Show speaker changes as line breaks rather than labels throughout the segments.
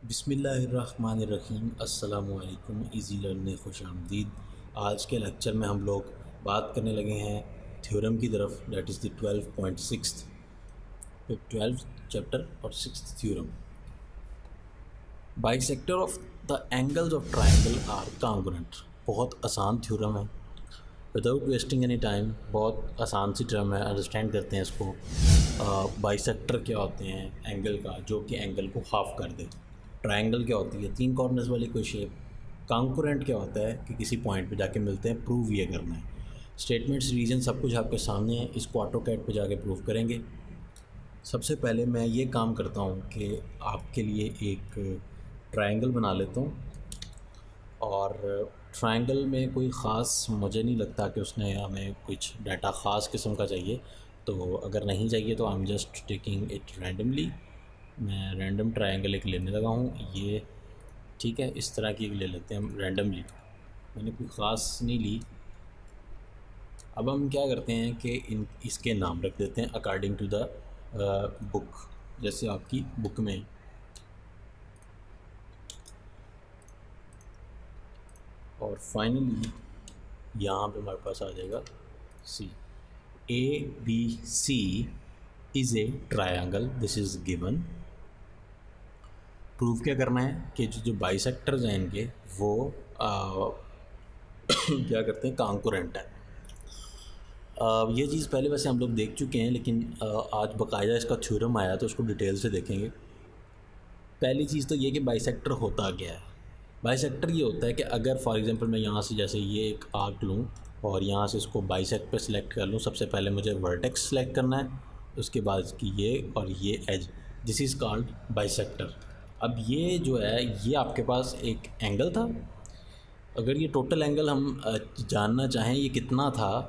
बिस्मिल्लाहिर्रहमानिर्रहीम। अस्सलामुअलैकुम। Easy learn में खुश आमदीद। आज के लेक्चर में हम लोग बात करने लगे हैं थ्योरम की तरफ, डेट इज़ द 12 चैप्टर और 6th theorem. Bisector of the angles of triangle are congruent. बहुत आसान थ्योरम है, विदाउट वेस्टिंग एनी टाइम। बहुत आसान सी टर्म है, अंडरस्टैंड करते हैं इसको। बाइसेक्टर क्या होते हैं एंगल का, जो कि एंगल को हाफ कर दे। ट्रायंगल क्या होती है, 3 कॉर्नर्स वाली कोई शेप। कॉन्करेंट क्या होता है कि किसी पॉइंट पे जाके मिलते हैं। प्रूव ये करना है। स्टेटमेंट्स, रीजन सब कुछ आपके सामने है। इसको ऑटोकैड पे जाके प्रूव करेंगे। सबसे पहले मैं ये काम करता हूँ कि आपके लिए एक ट्रायंगल बना लेता हूँ। और ट्रायंगल में कोई ख़ास मुझे नहीं लगता कि उसने हमें कुछ डाटा ख़ास किस्म का चाहिए। तो अगर नहीं चाहिए तो I am just taking it randomly. मैं रैंडम ट्रायंगल एक लेने लगा हूँ। ये ठीक है, इस तरह की एक ले लेते हैं हम रैंडमली। मैंने कोई ख़ास नहीं ली। अब हम क्या करते हैं कि इसके नाम रख देते हैं अकॉर्डिंग टू द बुक, जैसे आपकी बुक में। और फाइनली यहाँ पे हमारे पास आ जाएगा सी। ABC is a triangle, this is given. Proof क्या करना है कि जो बाइसेक्टर्स हैं इनके वो क्या करते हैं, कॉन्करेंट है। ये चीज़ पहले वैसे हम लोग देख चुके हैं, लेकिन आज बाकायदा इसका थ्योरम आया तो उसको डिटेल से देखेंगे। पहली चीज़ तो ये कि बाइसेक्टर होता क्या है। बाइसेक्टर ये होता है कि अगर फॉर एग्जांपल मैं यहाँ से जैसे ये एक आर्क लूँ और यहाँ से इसको बाइसेक्ट पे सिलेक्ट कर लूँ। सबसे पहले मुझे वर्टेक्स सेलेक्ट करना है, उसके बाद इसकी ये और ये edge, this is called bisector. अब ये जो है ये आपके पास एक एंगल था। अगर ये टोटल एंगल हम जानना चाहें ये कितना था,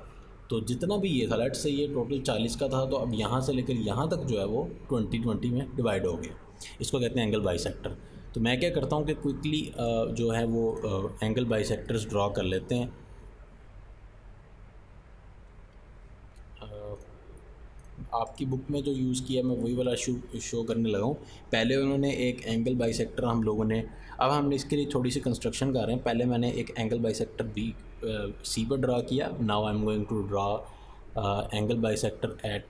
तो जितना भी ये था, लेट से ये टोटल 40 का था, तो अब यहाँ से लेकर यहाँ तक जो है वो 20-20 में डिवाइड हो गया। इसको कहते हैं एंगल बाइसेक्टर। तो मैं क्या करता हूँ कि क्विकली जो है वो एंगल बाइसेक्टर्स ड्रॉ कर लेते हैं। आपकी बुक में जो यूज़ किया मैं वही वाला शो करने लगा हूँ। पहले उन्होंने एक एंगल बाइसेक्टर हम लोगों ने, अब हम इसके लिए थोड़ी सी कंस्ट्रक्शन कर रहे हैं। पहले मैंने एक एंगल बाइसेक्टर बी सी पर ड्रा किया। Now I am going to draw angle bisector at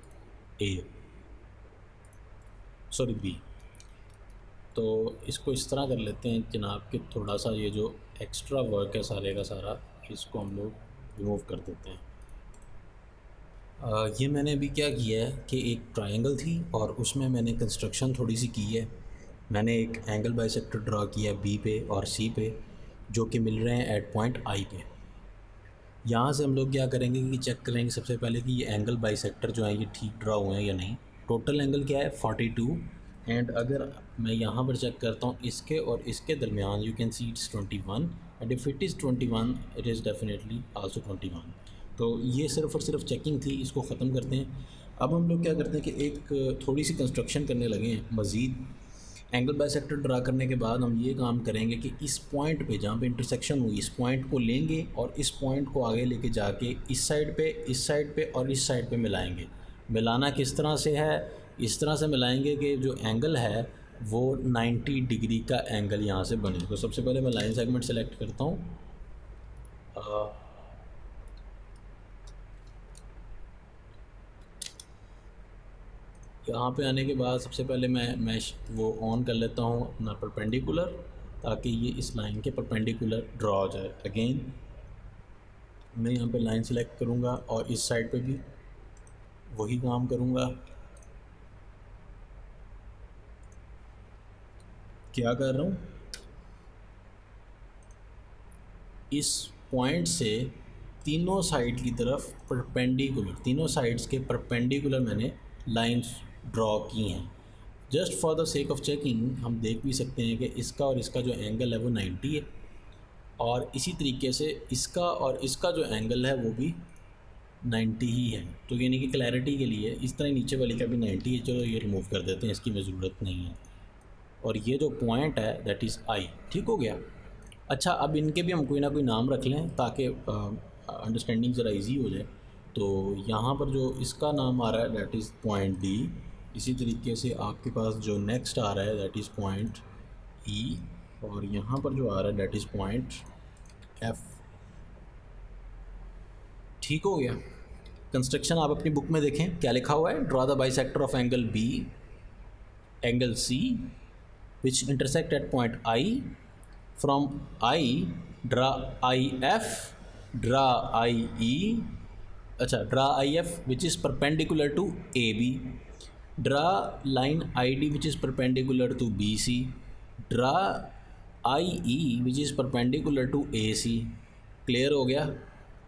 B. तो इसको इस तरह कर लेते हैं जनाब कि थोड़ा सा ये जो एक्स्ट्रा वर्क है सारे का सारा, इसको हम लोग रिमूव कर देते हैं। ये मैंने अभी क्या किया है कि एक ट्रायंगल थी और उसमें मैंने कंस्ट्रक्शन थोड़ी सी की है। मैंने एक एंगल बाइसेक्टर ड्रा किया बी पे और सी पे, जो कि मिल रहे हैं एट पॉइंट आई पे। यहाँ से हम लोग क्या करेंगे कि चेक करेंगे सबसे पहले कि ये एंगल बाइसेक्टर जो है ये ठीक ड्रा हुए हैं या नहीं। टोटल एंगल क्या है 42। एंड अगर मैं यहाँ पर चेक करता हूँ इसके और इसके दरमियान, you can see it's 21। And if it is 21 it is definitely also 21। तो ये सिर्फ और सिर्फ चेकिंग थी, इसको ख़त्म करते हैं। अब हम लोग क्या करते हैं कि एक थोड़ी सी कंस्ट्रक्शन करने लगे हैं मज़ीद। एंगल बाइसेक्टर ड्रा करने के बाद हम ये काम करेंगे कि इस पॉइंट पे जहाँ पे इंटरसेक्शन हुई, इस पॉइंट को लेंगे और इस पॉइंट को आगे लेके जाके इस साइड पे और इस साइड पे मिलाएंगे। मिलाना किस तरह से है, इस तरह से मिलाएंगे कि जो एंगल है वो 90 डिग्री का एंगल यहाँ से बने। तो सबसे पहले मैं लाइन सेगमेंट सेलेक्ट करता हूँ। यहाँ पे आने के बाद सबसे पहले मैं वो ऑन कर लेता हूँ अपना परपेंडिकुलर, ताकि ये इस लाइन के परपेंडिकुलर ड्रॉ हो जाए। अगेन मैं यहाँ पे लाइन सेलेक्ट करूँगा और इस साइड पे भी वही काम करूँगा। क्या कर रहा हूँ, इस पॉइंट से तीनों साइड की तरफ परपेंडिकुलर, तीनों साइड्स के परपेंडिकुलर मैंने लाइंस ड्रॉ की हैं। Just for the sake of checking हम देख भी सकते हैं कि इसका और इसका जो एंगल है वो 90 है, और इसी तरीके से इसका और इसका जो एंगल है वो भी 90 ही है। तो यानी कि क्लैरिटी के लिए इस तरह नीचे वाली का भी 90 है। चलो ये रिमूव कर देते हैं, इसकी भी ज़रूरत नहीं है। और ये जो पॉइंट है दैट इज़ आई। ठीक हो गया। अच्छा, अब इनके भी हम कोई ना कोई नाम रख लें ताकि अंडरस्टैंडिंग ज़रा इजी हो जाए। तो यहाँ पर जो इसका नाम आ रहा है दैट इज़ पॉइंट डी। इसी तरीके से आपके पास जो नेक्स्ट आ रहा है दैट इज़ पॉइंट ई, और यहाँ पर जो आ रहा है डेट इज़ पॉइंट एफ। ठीक हो गया। कंस्ट्रक्शन आप अपनी बुक में देखें क्या लिखा हुआ है। Draw the bisector of angle B, angle C which intersect at point I. From I draw I F, draw I E, अच्छा draw I F which is perpendicular to A B, draw line I D which is perpendicular to B C, draw I E which is perpendicular to A C. Clear हो गया।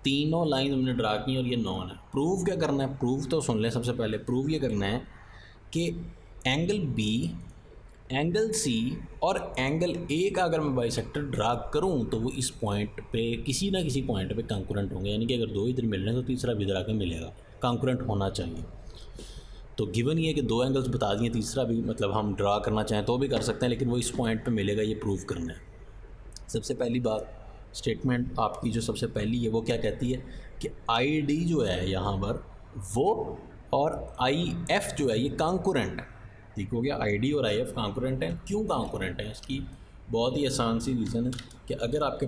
तीनों line हमने draw की और ये non है। Prove क्या करना है, प्रूव तो सुन लें। सबसे पहले प्रूव ये करना है कि एंगल बी, एंगल सी और एंगल ए का अगर मैं बाइसेक्टर ड्रा करूं तो वो इस पॉइंट पे किसी ना किसी पॉइंट पे कंकरेंट होंगे। यानी कि अगर दो इधर मिल रहे हैं तो तीसरा भी इधर आके मिलेगा, कंकरेंट होना चाहिए। तो गिवन ये है कि दो एंगल्स बता दिए, तीसरा भी मतलब हम ड्रा करना चाहें तो भी कर सकते हैं, लेकिन वो इस पॉइंट पे मिलेगा, ये प्रूव करना है। सबसे पहली बात, स्टेटमेंट आपकी जो सबसे पहली है वो क्या कहती है कि आई डी जो है यहाँ पर वो और आई एफ जो है ये कंकरेंट है। ठीक हो गया। आई डी और आई एफ कंकरेंट है। क्यों कंकरेंट है, इसकी बहुत ही आसान सी रीज़न है कि अगर आपके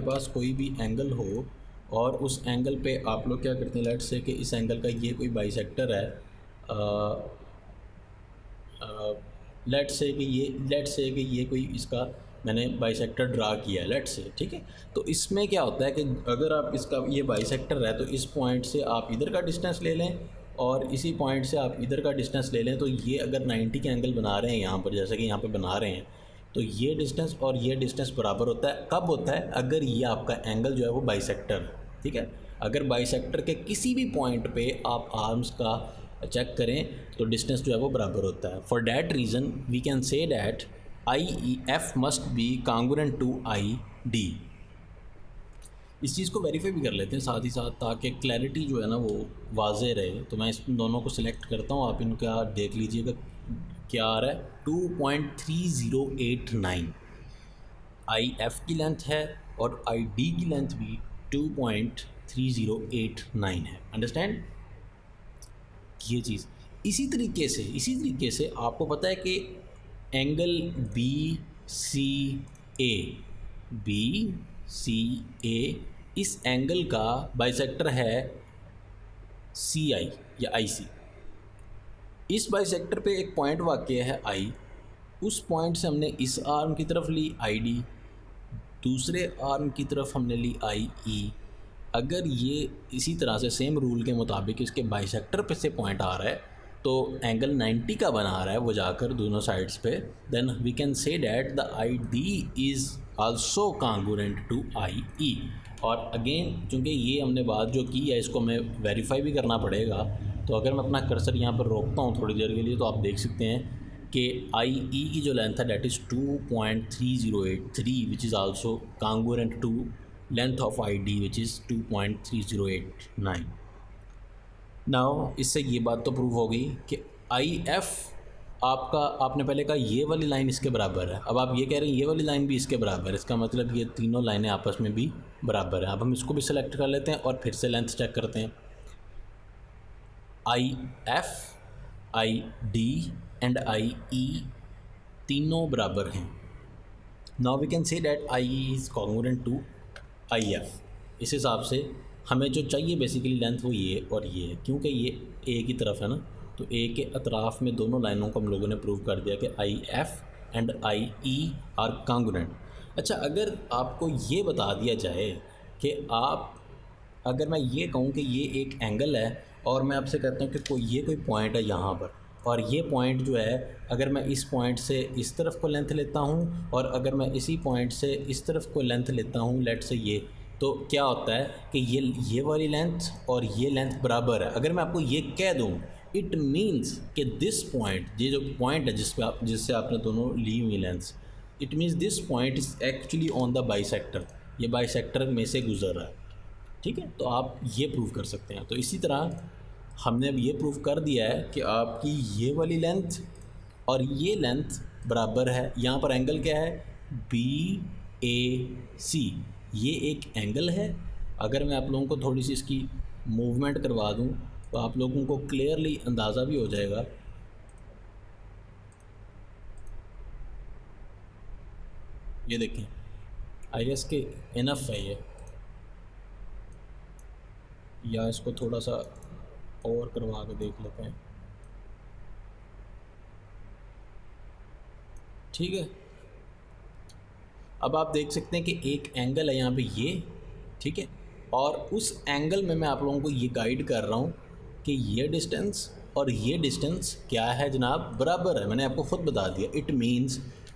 पास कोई भी एंगल हो और उस एंगल पे आप लोग क्या करते हैं, लेट्स से कि इस एंगल का ये कोई बाइसेक्टर है, लेट्स से कि ये कोई इसका मैंने बाइसेक्टर ड्रा किया है, लेट्स से, ठीक है। तो इसमें क्या होता है कि अगर आप इसका ये बाइसेक्टर है तो इस पॉइंट से आप इधर का डिस्टेंस ले लें और इसी पॉइंट से आप इधर का डिस्टेंस ले लें, तो ये अगर 90 के एंगल बना रहे हैं यहाँ पर, जैसे कि यहाँ पे बना रहे हैं, तो ये डिस्टेंस और ये डिस्टेंस बराबर होता है। कब होता है, अगर ये आपका एंगल जो है वो बाइसेक्टर है, ठीक है। अगर बाइसेक्टर के किसी भी पॉइंट पे आप आर्म्स का चेक करें तो डिस्टेंस जो है वो बराबर होता है। For that reason we can say that I E F must be congruent to I D. इस चीज़ को वेरीफाई भी कर लेते हैं साथ ही साथ, ताकि क्लैरिटी जो है ना वो वाज़े रहे। तो मैं इस दोनों को सिलेक्ट करता हूँ, आप इनका देख लीजिएगा क्या आ रहा है। 2.3089 आई एफ की लेंथ है और आई डी की लेंथ भी 2.3089 है। अंडरस्टैंड ये चीज़। इसी तरीके से आपको पता है कि एंगल बी सी ए, इस एंगल का बाइसेक्टर है सी आई या आई सी। इस बाइसेक्टर पे एक पॉइंट वाक़या है आई, उस पॉइंट से हमने इस आर्म की तरफ ली आई डी, दूसरे आर्म की तरफ हमने ली आई ई। अगर ये इसी तरह से सेम रूल के मुताबिक इसके बाइसेक्टर पे से पॉइंट आ रहा है तो एंगल 90 का बना रहा है वो जाकर दोनों साइड्स पे, then we can say that the I D is also congruent to I E. और अगेन चूँकि ये हमने बात जो की है इसको हमें वेरीफाई भी करना पड़ेगा, तो अगर मैं अपना कर्सर यहाँ पर रोकता हूँ थोड़ी देर के लिए तो आप देख सकते हैं कि आई ई की जो लेंथ है that is 2.3083 which is also congruent to length of I D which is 2.3089। Now इससे ये बात तो प्रूव हो गई कि आई एफ आपका, आपने पहले कहा ये वाली लाइन इसके बराबर है, अब आप ये कह रहे हैं ये वाली लाइन भी इसके बराबर है, इसका मतलब ये तीनों लाइनें आपस में भी बराबर है। अब हम इसको भी सिलेक्ट कर लेते हैं और फिर से लेंथ चेक करते हैं। I F, I D and I E तीनों बराबर हैं। Now we can say that I is congruent to I F. इस हिसाब से हमें जो चाहिए बेसिकली लेंथ वो ये और ये है, क्योंकि ये ए की तरफ है ना, तो ए के अतराफ़ में दोनों लाइनों को हम लोगों ने प्रूव कर दिया कि I F and I E are congruent. अच्छा, अगर आपको ये बता दिया जाए कि आप, अगर मैं ये कहूँ कि ये एक एंगल है और मैं आपसे कहता हूँ कि ये कोई पॉइंट है यहाँ पर, और ये पॉइंट जो है अगर मैं इस पॉइंट से इस तरफ को लेंथ लेता हूँ और अगर मैं इसी पॉइंट से इस तरफ को लेंथ लेता हूँ, लेट से ये, तो क्या होता है कि ये वाली लेंथ और ये लेंथ बराबर है। अगर मैं आपको ये कह दूँ, इट मीन्स कि दिस पॉइंट, ये जो पॉइंट है जिससे आपने दोनों ली हुई lengths, it means this point is actually on the bisector, ये बाइसेक्टर में से गुजर रहा है। ठीक है, तो आप ये प्रूव कर सकते हैं। तो इसी तरह हमने अब ये प्रूव कर दिया है कि आपकी ये वाली लेंथ और ये लेंथ बराबर है। यहाँ पर एंगल क्या है, बी ए सी, ये एक एंगल है। अगर मैं आप लोगों को थोड़ी सी इसकी मूवमेंट करवा दूँ तो आप लोगों को क्लियरली अंदाज़ा भी हो जाएगा ये देखें, आई गेस के इनफ है ये, या इसको थोड़ा सा और करवा के देख लेते हैं। ठीक है, अब आप देख सकते हैं कि एक एंगल है यहाँ पे ये, ठीक है, और उस एंगल में मैं आप लोगों को ये गाइड कर रहा हूँ कि ये डिस्टेंस और ये डिस्टेंस क्या है जनाब, बराबर है। मैंने आपको ख़ुद बता दिया।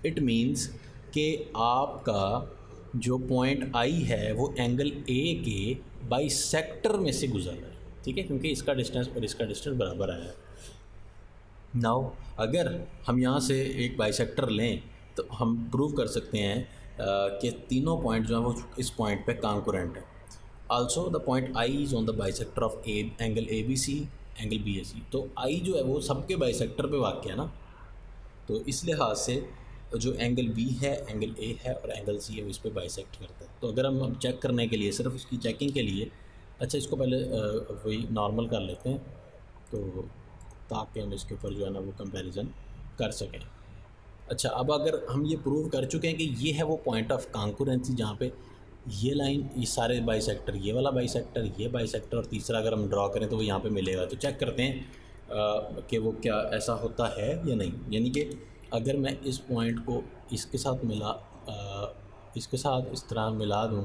इट मीन्स कि आपका जो पॉइंट आई है वो एंगल ए के बाइसेक्टर में से गुजर रहा है, ठीक है, क्योंकि इसका डिस्टेंस और इसका डिस्टेंस बराबर आया है। नाउ अगर हम यहाँ से एक बाइसेक्टर लें तो हम प्रूव कर सकते हैं कि तीनों पॉइंट जो हैं वो इस पॉइंट पे कॉन्करेंट है। Also the point I is on the bisector of angle A B C, angle B A C. तो आई जो है वो सबके बाइसेक्टर पे वाक़ है ना, तो इस लिहाज से जो एंगल बी है, एंगल ए है और एंगल सी है वो इस पर बाइसेक्ट करता है। तो अगर हम चेक करने के लिए, सिर्फ इसकी चेकिंग के लिए, अच्छा इसको पहले वही नॉर्मल कर लेते हैं तो ताकि हम इसके ऊपर जो है ना वो कंपैरिजन कर सकें। अच्छा, अब अगर हम ये प्रूव कर चुके हैं कि ये है वो पॉइंट ऑफ कॉन्करेंसी जहाँ पे ये लाइन, ये सारे बाइसेक्टर, ये वाला बाइसेक्टर, ये बाइसेक्टर और तीसरा अगर हम ड्रॉ करें तो वो यहाँ पे मिलेगा। तो चेक करते हैं कि वो क्या ऐसा होता है या नहीं। यानी कि अगर मैं इस पॉइंट को इसके साथ इसके साथ इस तरह मिला दूँ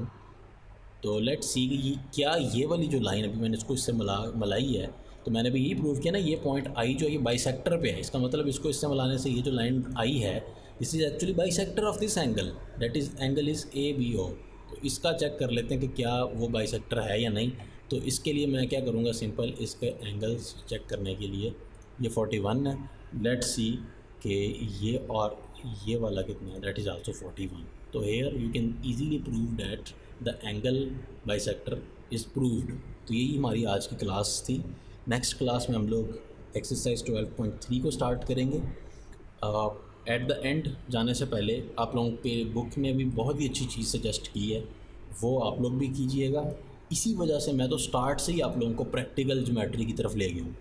तो लेट्स सी क्या ये वाली जो लाइन अभी मैंने इसको इससे मलाई है, तो मैंने भी यही प्रूव किया ना, ये पॉइंट आई जो है ये बाइसेक्टर पे है। इसका मतलब इसको इससे मिलाने से ये जो लाइन आई है this is actually bisector of this angle, that is angle is A B O. तो इसका चेक कर लेते हैं कि क्या वो बाइसेक्टर है या नहीं। तो इसके लिए मैं क्या करूँगा, सिंपल इसके एंगल्स चेक करने के लिए ये 41 है, लेट्स सी कि ये और ये वाला कितना है, दैट इज़ आल्सो 41। तो here you can easily prove that the angle bisector is proved. तो यही हमारी आज की क्लास थी। नेक्स्ट क्लास में हम लोग एक्सरसाइज 12.3 को स्टार्ट करेंगे। एट द एंड जाने से पहले आप लोगों के बुक ने भी बहुत ही अच्छी चीज़ सजेस्ट की है, वो आप लोग भी कीजिएगा। इसी वजह से मैं तो स्टार्ट से ही आप लोगों को प्रैक्टिकल ज्योमेट्री की तरफ ले गया हूँ।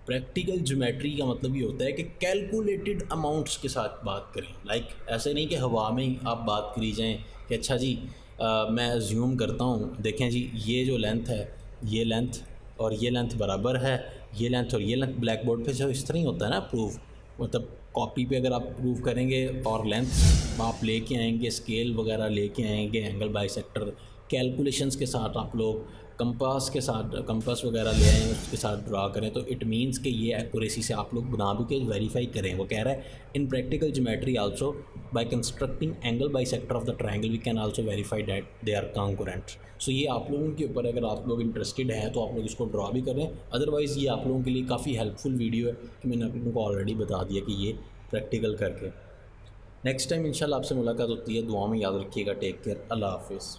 प्रैक्टिकल ज्योमेट्री का मतलब ये होता है कि कैलकुलेटेड अमाउंट्स के साथ बात करें। लाइक ऐसे नहीं कि हवा में ही आप बात करी जाएँ कि अच्छा जी मैं अज्यूम करता हूँ, देखें जी ये जो लेंथ है, ये लेंथ और ये लेंथ बराबर है, ये लेंथ और ये लेंथ। ब्लैक बोर्ड पे जो इस तरह ही होता है ना प्रूफ, मतलब कॉपी पे अगर आप प्रूव करेंगे और लेंथ आप लेके आएंगे, स्केल वगैरह लेके आएंगे, एंगल बाइसेक्टर कैलकुलेशंस के साथ आप लोग कंपास के साथ, कंपास वगैरह ले आएँ उसके साथ ड्रा करें, तो इट मीन्स कि ये एक्यूरेसी से आप लोग बना भी के वेरीफाई करें। वो कह रहा है in practical geometry also by constructing angle bisector of the triangle we can also verify that they are concurrent. So ये आप लोगों के ऊपर, अगर आप लोग इंटरेस्टेड हैं तो आप लोग इसको ड्रा भी करें। अदरवाइज़ ये आप लोगों के लिए काफ़ी हेल्पफुल वीडियो है कि मैंने आप लोगों को ऑलरेडी बता दिया कि ये प्रैक्टिकल करके। नेक्स्ट टाइम इंशाल्लाह आपसे मुलाकात होती है। दुआ में याद रखिएगा। टेक केयर, अल्लाह हाफिज़।